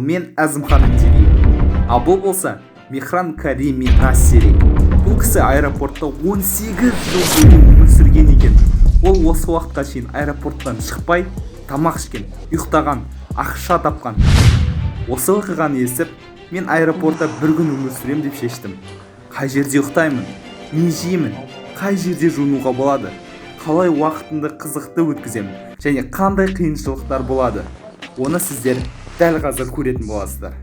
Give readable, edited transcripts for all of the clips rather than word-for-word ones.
мен Әзімхан Үндеби. Ал бұл болса Мехран Карими Нассери. Бұл кісі аэропортта 18 жыл бойы өмір сүрген екен. Ол осы уақытқа шейін аэропорттан шықпай, тамақ ішкен, ұйықтаған, ақша тапқан. Осы оқиғаны естіп, мен аэропортта бір күн өмір сүрем деп шештім. Қай жерде ұйықтаймын, не жеймін, қай жерде жуынуға болады, қалай уақытымды қызықты өткіземін және қандай қиыншылықтар болады, оны сіздер дәл қазір көретін боласыздар.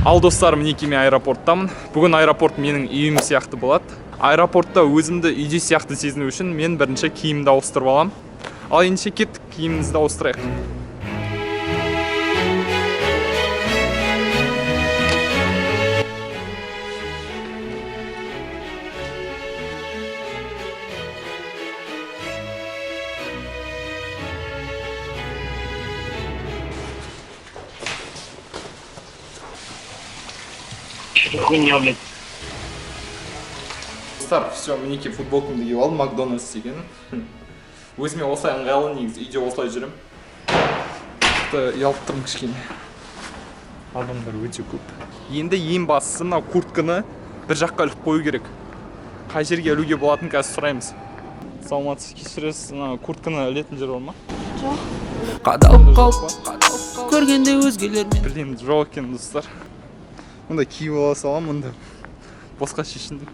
Ал достар, мінекей мен аэропорттамын. Бүгін аэропорт менің үйім сияқты болады. Аэропортта өзімді үйде сияқты сезіну үшін мен бірінші киімді ауыстырып аламын. Ал ендеше кеттік, киімімізді ауыстырайық. Хуйня, блядь. Достар, все, мінекей футболкамды киіп алдым, Макдональдс деген. Өзіме осылай ыңғайлы, негізі үйде осылай жүрем. Ұялып тұрмын кішкене. Адамдар өте көп. Енді ең бастысы мына куртканы бір жаққа іліп қою керек. Қай жерге ілуге болатынын қазір сұраймыз. Саламатсыз, кешіресіз, мына куртканы ілетін жер бар ма? Жоқ. Қадалып қалып, көргенде өзгелермен. Блин, жоқ екен, достар. Мұнда киіп ала салам, мұнда босқа шешіндім.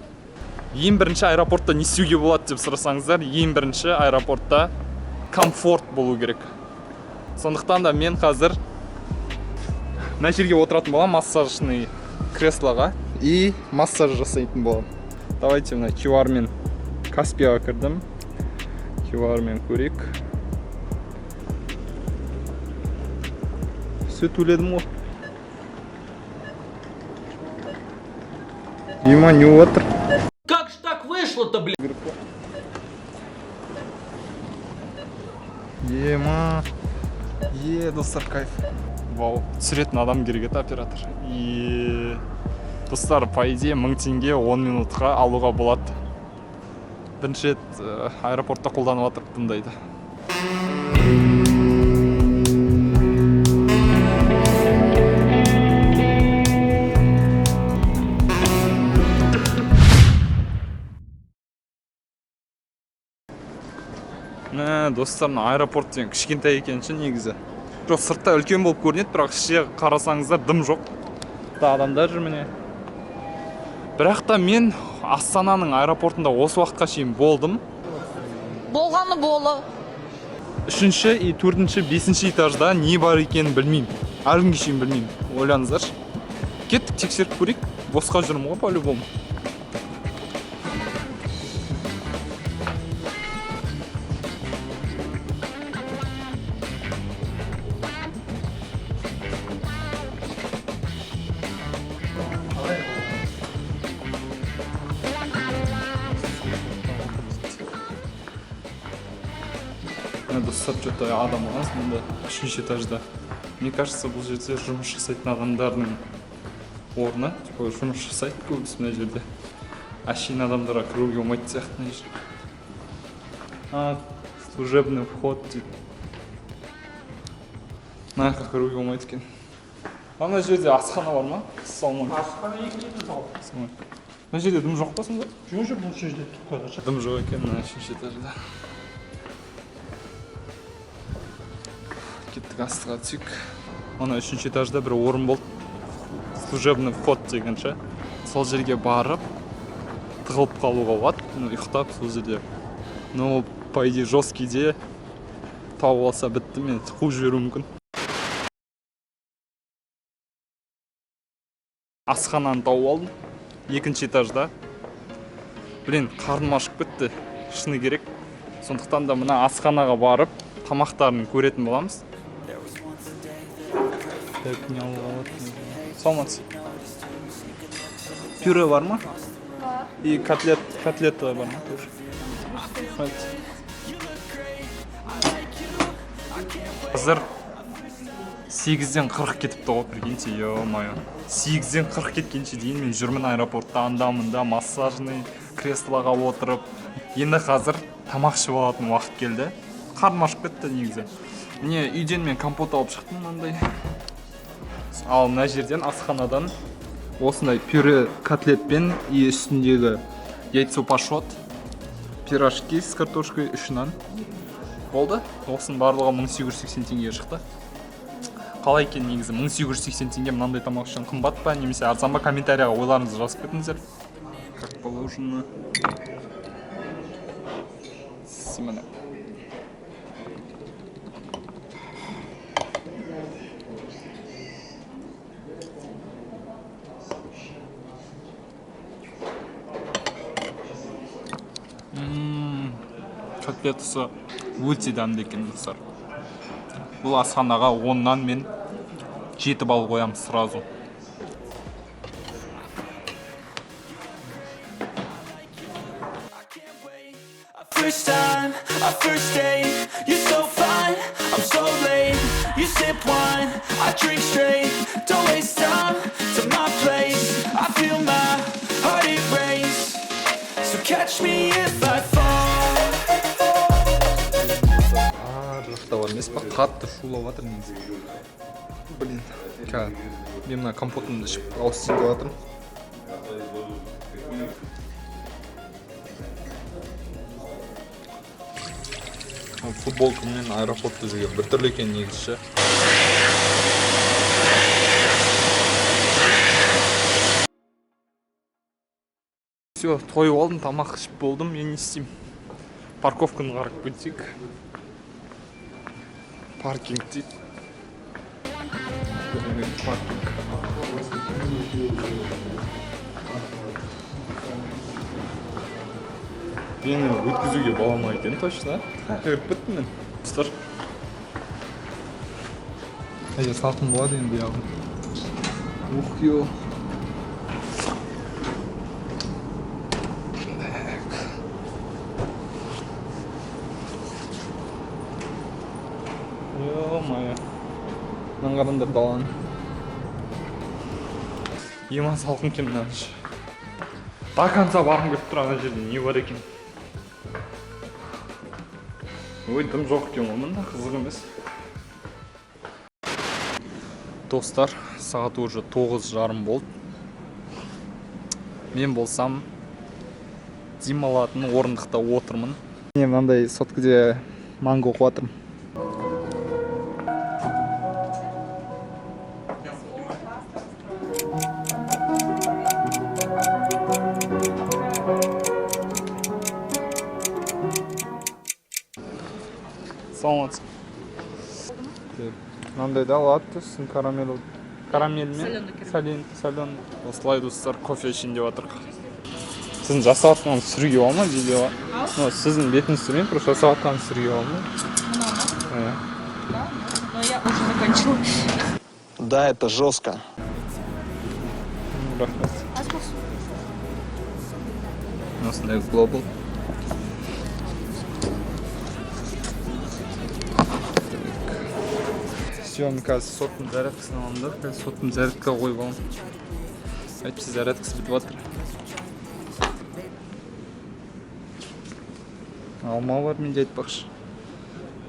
Ең бірінші аэропортта не істеуге болады деп сұрасаңыздар, ең бірінші аэропортта комфорт болу керек. Сондықтан да мен қазір мына жерге отыратын болам, массажный креслоға и массаж жасайтын болам. Давайте мына QR мен Каспияға кірдім. QR мен көрейік. Все төледім ғой. Ема не отыр. Как же так вышло-то, блин? Ема. Достар, кайф. Вау, түсіретін адам керек еді оператор. Достар, по идее 1000 теңге 10 минутқа алуға болады. Бірінші рет аэропортта қолданып жатыр бұндайды. Достар, аэропорт деген кішкентай екенші негізі. Жоқ, сыртта үлкен болып көрінеді, бірақ іште қарасаңыздар дым жоқ. Адамдар жүр міне. Бірақ та мен Астананың аэропортында осы уақытқа шейін болдым. Болғаны болы. 3-ші и 4-ші, 5-ші этажда не бар екенін білмеймін. Әлі күнге шейін білмеймін. Ойлаңыздаршы. Кеттік, тексеріп көрейік. Босқа жүрмін ғой, по-любому. Достар, что-то адам аз, мұнда 3-ші этажда. Мне кажется, бұл жерде жұмыс жасайтын адамдардың орны. Жұмыс жасайды көбісі мына жерде. Әшейін адамдарға кіруге болмайтын сияқты мына жерде. Служебный вход дейді. Мына жаққа кіруге болмайды екен. Мына жерде асхана бар ма? Асхана екінші зал. Мына жерде дым жоқ па сонда? Жоқ, бұл жерде тұтқаға. Дым жоқ екен мына 3-ші этажда. Кеттік астыға түсік. Ана 3-ші этажда бір орын болды. Служебный вход дегенше. Сол жерге барып, тығылып қалуға болады. Ұйықтап сол жерде. Но, по идее, жесткийде тауып алса бітті, мен қуып жіберу мүмкін. Асхананы тауып алдым. 2-ші этажда. Блин, қарным ашып кетті. Шыны керек. Сондықтан да мына асханаға барып, тамақтарын көретін боламыз. Саламатсыз. Пюре бар ма? Бар. И котлета бар ма тоже? Қазір 8-ден 40 кетіпті ғой, прикиньте, ё-моё. 8-ден 40 кеткенше дейін мен жүрмін аэропортта, анда-мында массажный креслоға отырып. Енді қазір тамақ ішіп алатын уақыт келді. Қарным ашып кетті негізі. Міне үйден мен компот алып шықтым мынандай. Ал мына жерден асханадан осындай пюре котлетпен и үстіндегі яйцо пашот, пирожки с картошкой, 3 нан. Болды. Осының барлығы 1880 теңгеге шықты. Қалай екен негізі 1880 теңге мынандай тамақ үшін қымбат па немесе арзан ба, комментарияға ойларыңызды жазып кетіңіздер. Как положено. Симона. Котлетасы өте дәмді екен достар. Бұл асханаға 10-нан мен 7 балл қоямын сразу. First time, our first date. You're so fine, I'm so late. You sip wine, I drink straight. Don't waste time to my place. I feel my heart erase. So catch me if I fall. Жоқтауар емес па? Қатты шулап жатыр негізі. Блин, мен мына компотымды ішіп ауыз тиіп жатырмын. Футболкаммен аэропортта жүрген бір түрлі екен негізі. Все, тойып алдым, тамақ ішіп болдым, мен не істеймін? Парковканы қарап кетсек. Паркинг дейді. Паркинг. Мені өткізуге бола ма екен, точно? Көріп біттім мен. Достар. Салқын болады енді яғын. Ух, ё. Ё-моё. Мынаны қараңдар даланы. Ема салқын екен мынаны. До конца барғым келіп тұр ана жерде не бар екен. Ой, дым жоқ екен ғой, мында қызық емес. Достар, сағат уже 9:30 болды. Мен болсам демалатын орындықта отырмын. Мен мынандай соткіде манго қуатырмын. Саламатсың. Мынандай да латте, сосын карамель. Карамель мен соленый. Осылай достар, кофе ішейін деп жатырық. Сіздің жасап жатқан сүрге бар ма видеоға? Сіздің бетіңіз сүрейін, просто жасап жатқан сүрге бар ма? Да, но я уже закончила. Да, это жестко. Рахмет. Осындай глобал. Все, мен қазір соттың зарядкасын аламын да, соттың зарядкаға қойып аламын. Әйтпесе зарядкасы бітіп жатыр. Алма бар менде айтпақшы.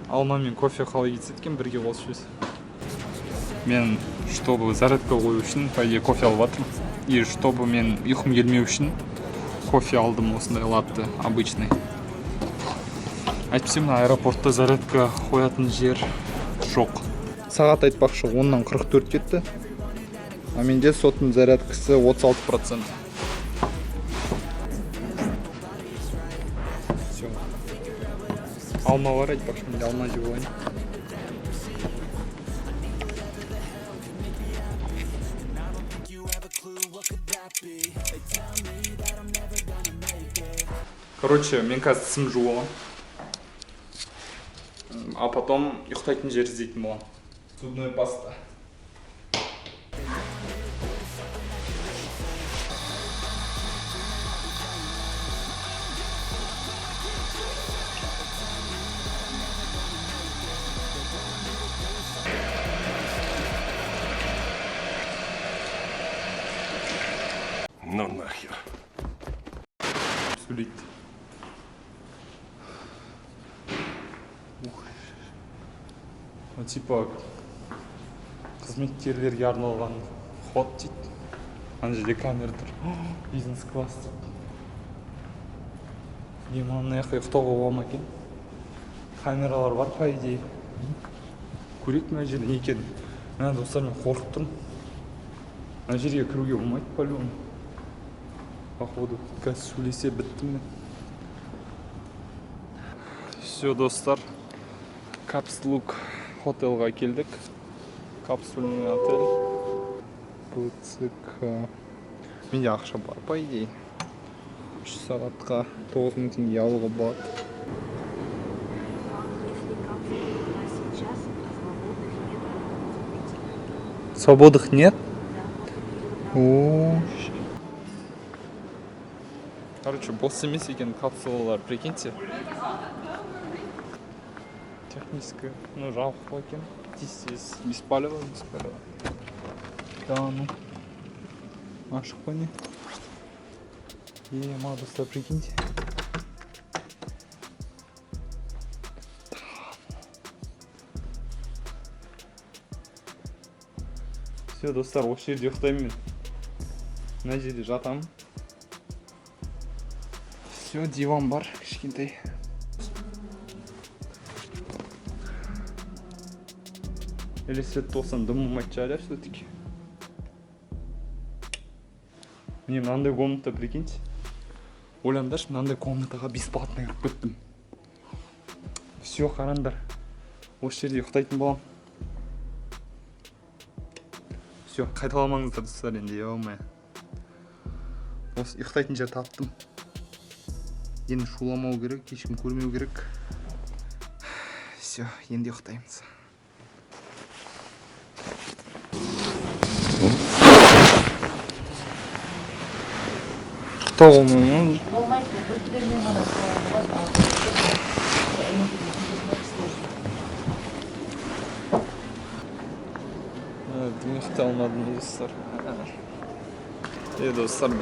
Алма мен кофе қалай кетсе екен бірге қосып. Мен, чтобы зарядка қою үшін, по идее, кофе алып жатырмын. И чтобы мен ұйқым келмеу үшін кофе алдым осындай латте обычный. Әйтпесе мына аэропортта зарядка қоятын жер жоқ. Сағат айтпақшы 10-нан 44 кетті. А менде соттың зарядкасы 36%. Все. Алма бар айтпақшы, менде алма жеп алайын. Короче, мен қазір тісім жуамын. А потом ұйықтайтын жер іздейтін боламын. Зубной паста. Ну нахер. Сөйлейді. Типа қызметкерлерге арналған ход дейді. Ана жерде камера тұр. Бизнес класс дейді. Мына жақта ұйықтауға бола ма екен? Камералар бар по идее. Көрейік мына жерде не екен? Мына достар, мен қорқып тұрмын. Мына жерге кіруге болмайды по-любому. Походу, қазір сөйлесе біттім мен. Все, достар, Капслук хотелға келдік. Капсульный отель. БЦК. Менде ақша бар, по идее. 3 сағатқа 9000 теңге алуға болады. Свободных нет? Короче, босс емес екен капсулалар, прикиньте. Техническая, ну жалко екен. Здесь без палева. Да, ну. Ашық па не? Достар, прикиньте. Все, достар, осы жерде ұйықтаймын мен. Мына жерде жатамын. Все, диван бар, кішкентай. Или свет толсан дымым айтчаля все-таки. Мне мынандай комната, прикиньте. Ойлаңдаршы, мынандай комнатаға бесплатно кіріп кеттім. Все, қараңдар. Осы жерде ұйықтайтын боламын. Все, қайталамаңыздар достар, енді еумай. Осы ұйықтайтын жер таптым. Енді шуламау керек, ешкім көрмеу керек. Все, енді ұйықтаймыз. Толмын. Ұйықтай алмадым, достар. Достар,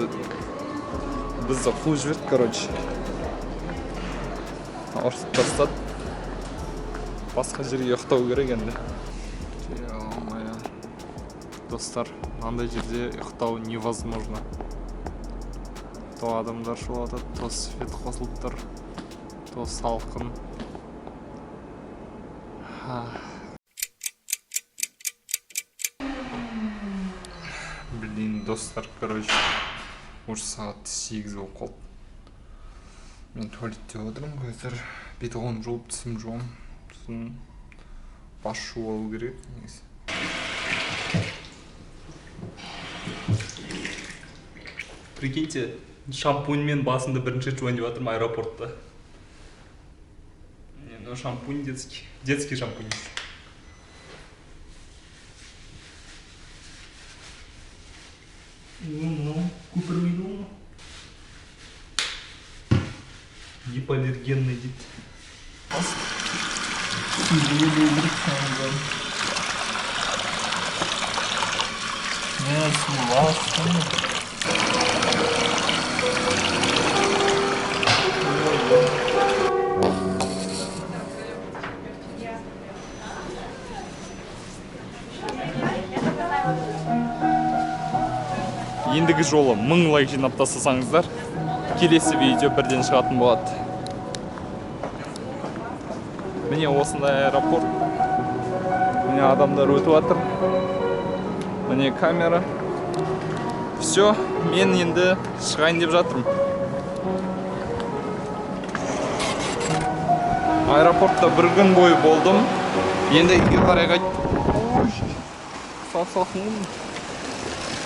бізді қуып жіберді, короче. Ұрсып тастады. Басқа жерге ұйықтау керек енді. Достар, мынандай жерде ұйықтау невозможно. То адамдар шулатады, то свет қосылып тұр, то салқын. Блин, достар, короче, уже сағат 8 болып қалды. Мен туалетте отырмын, қазір бет-қолым жуып, тісім жуам. Сосын бас жуып алу керек. Прикиньте, шампуньмен басында бірінші жуайын деп жатырмын аэропортта. Ну, шампунь детский. Детский шампунь. Ну, купермину. Гипоаллергенный дейді. Ендігі жолы 1000 лайк жинап тастасаңыздар, келесі видео бірден шығатын болады. Міне осындай аэропорт. Міне адамдар өтіп жатыр. Міне камера. Все, мен енді шығайын деп жатырмын. Аэропортта бір күн бойы болдым. Енді үйге қарай қайттым. Салқын.